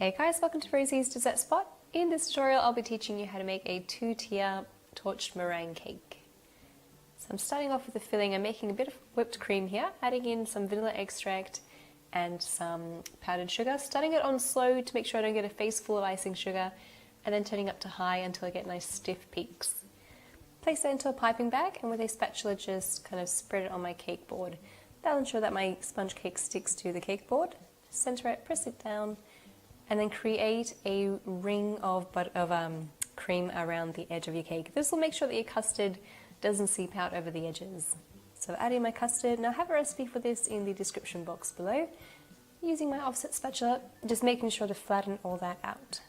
Hey guys, welcome to Rosie's Dessert Spot. In this tutorial I'll be teaching you how to make a 2-tier torched meringue cake. So I'm starting off with the filling. I'm making a bit of whipped cream here, adding in some vanilla extract and some powdered sugar, starting it on slow to make sure I don't get a face full of icing sugar, and then turning up to high until I get nice stiff peaks. Place that into a piping bag and with a spatula just kind of spread it on my cake board. That'll ensure that my sponge cake sticks to the cake board. Center it, press it down, and then create a ring of cream around the edge of your cake. This will make sure that your custard doesn't seep out over the edges. So adding my custard, now I have a recipe for this in the description box below. Using my offset spatula, just making sure to flatten all that out.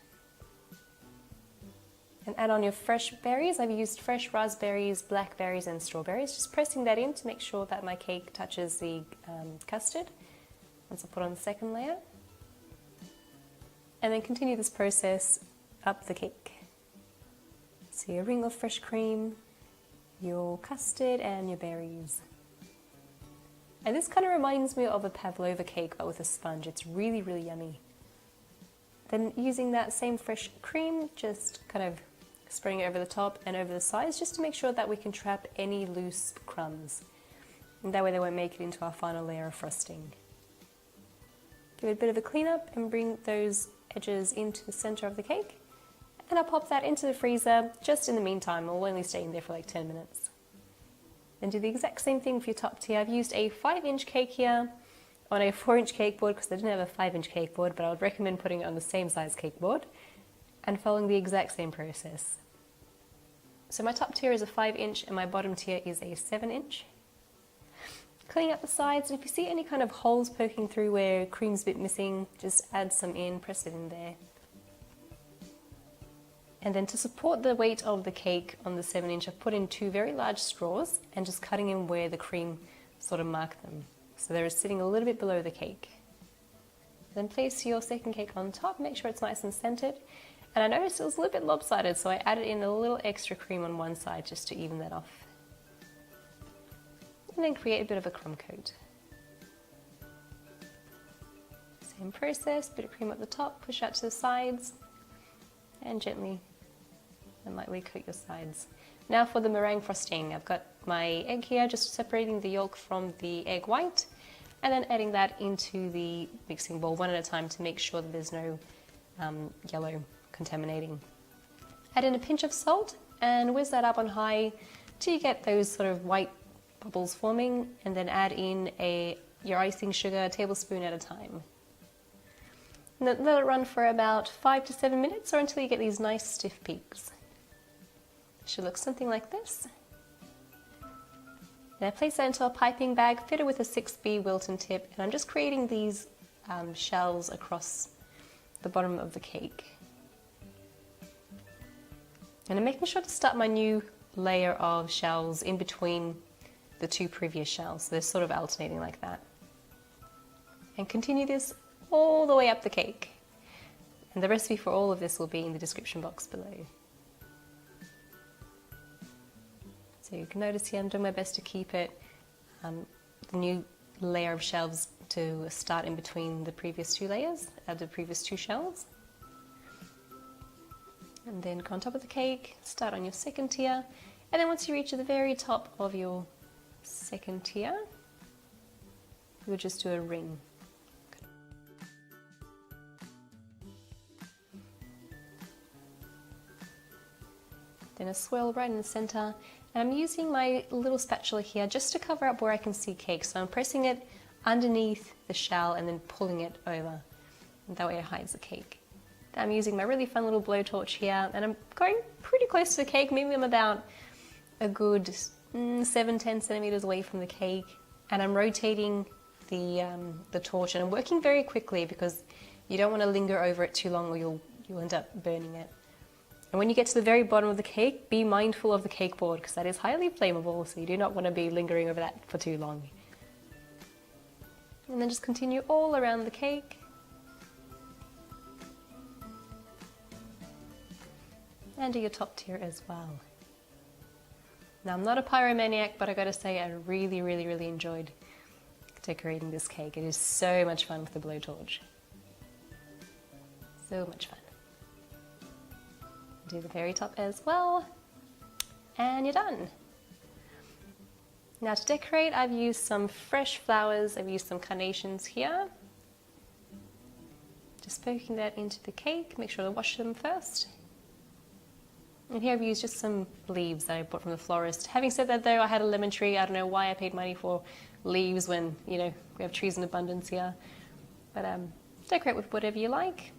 And add on your fresh berries. I've used fresh raspberries, blackberries and strawberries. Just pressing that in to make sure that my cake touches the custard. Once I put on the second layer. And then continue this process up the cake. So your ring of fresh cream, your custard and your berries. And this kind of reminds me of a pavlova cake but with a sponge. It's really, really yummy. Then using that same fresh cream, just kind of spreading it over the top and over the sides just to make sure that we can trap any loose crumbs. And that way they won't make it into our final layer of frosting. Give it a bit of a clean up and bring those edges into the center of the cake. And I'll pop that into the freezer just in the meantime. It'll only stay in there for like 10 minutes. Then do the exact same thing for your top tier. I've used a 5-inch cake here on a 4-inch cake board because I didn't have a 5-inch cake board, but I would recommend putting it on the same size cake board and following the exact same process. So my top tier is a 5-inch and my bottom tier is a 7-inch. Cleaning up the sides, and if you see any kind of holes poking through where cream's a bit missing, just add some in, press it in there. And then to support the weight of the cake on the 7-inch, I've put in 2 very large straws and just cutting in where the cream sort of marked them. So they're sitting a little bit below the cake. Then place your second cake on top, make sure it's nice and centered. And I noticed it was a little bit lopsided, so I added in a little extra cream on one side just to even that off. And then create a bit of a crumb coat. Same process, bit of cream at the top, push out to the sides, and gently and lightly coat your sides. Now for the meringue frosting, I've got my egg here, just separating the yolk from the egg white, and then adding that into the mixing bowl one at a time to make sure that there's no yellow contaminating. Add in a pinch of salt and whiz that up on high till you get those sort of white bubbles forming, and then add in your icing sugar a tablespoon at a time. And then let it run for about 5 to 7 minutes or until you get these nice stiff peaks. It should look something like this. Now place that into a piping bag fitted with a 6B Wilton tip, and I'm just creating these shells across the bottom of the cake. And I'm making sure to start my new layer of shells in between the 2 previous shells, so they're sort of alternating like that. And continue this all the way up the cake. And the recipe for all of this will be in the description box below. So you can notice here I'm doing my best to keep it, the new layer of shells to start in between the previous 2 layers, the previous 2 shells. And then go on top of the cake, start on your second tier, and then once you reach the very top of your second tier, we'll just do a ring. Then a swirl right in the center, and I'm using my little spatula here just to cover up where I can see cake. So I'm pressing it underneath the shell and then pulling it over, and that way it hides the cake. I'm using my really fun little blowtorch here, and I'm going pretty close to the cake. Maybe I'm about a good 7-10 centimeters away from the cake, and I'm rotating the torch, and I'm working very quickly because you don't want to linger over it too long or you'll end up burning it. And when you get to the very bottom of the cake, be mindful of the cake board because that is highly flammable, so you do not want to be lingering over that for too long. And then just continue all around the cake. And do your top tier as well. Now I'm not a pyromaniac, but I gotta say I really, really, really enjoyed decorating this cake. It is so much fun with the blowtorch. So much fun. Do the very top as well. And you're done. Now to decorate, I've used some fresh flowers. I've used some carnations here. Just poking that into the cake. Make sure to wash them first. And here I've used just some leaves that I bought from the florist. Having said that though, I had a lemon tree. I don't know why I paid money for leaves when, you know, we have trees in abundance here. But decorate with whatever you like.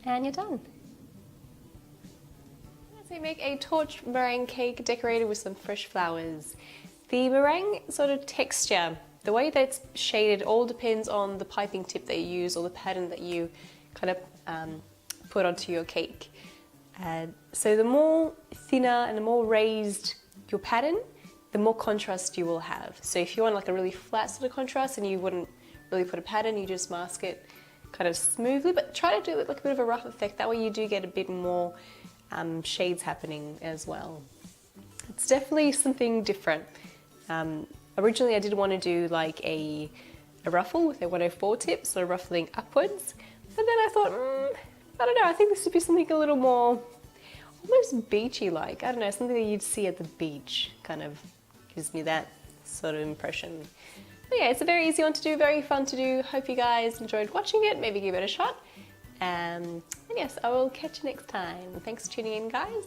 And you're done. So you make a torch meringue cake decorated with some fresh flowers. The meringue sort of texture, the way that it's shaded all depends on the piping tip that you use or the pattern that you kind of put onto your cake. So the more thinner and the more raised your pattern, the more contrast you will have. So if you want like a really flat sort of contrast and you wouldn't really put a pattern, you just mask it kind of smoothly, but try to do it like a bit of a rough effect. That way you do get a bit more shades happening as well. It's definitely something different. Originally I did want to do like a ruffle with a 104 tip, so ruffling upwards, but then I thought, I don't know, I think this would be something a little more almost beachy like. I don't know, something that you'd see at the beach kind of gives me that sort of impression. But yeah, it's a very easy one to do, very fun to do. Hope you guys enjoyed watching it, maybe give it a shot. And yes, I will catch you next time. Thanks for tuning in, guys.